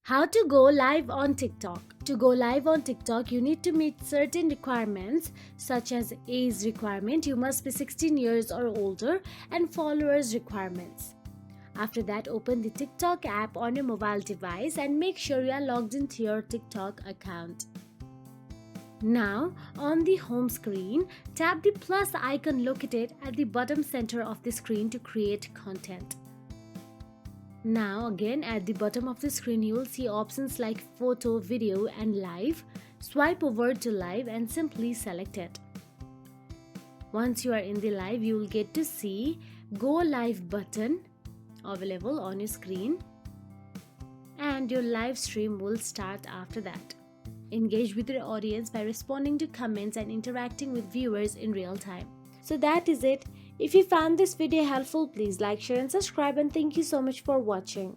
How to go live on TikTok. To go live on TikTok, you need to meet certain requirements such as age requirement, you must be 16 years or older, and followers requirements. After that, open the TikTok app on your mobile device and make sure you are logged into your TikTok account. Now, on the home screen, tap the plus icon located at the bottom center of the screen to create content. Now again at the bottom of the screen you will see options like photo, video and live. Swipe over to live and simply select it. Once you are in the live you will get to see go live button available on your screen and your live stream will start after that. Engage with your audience by responding to comments and interacting with viewers in real time. So that is it. If you found this video helpful, please like, share and subscribe, and thank you so much for watching.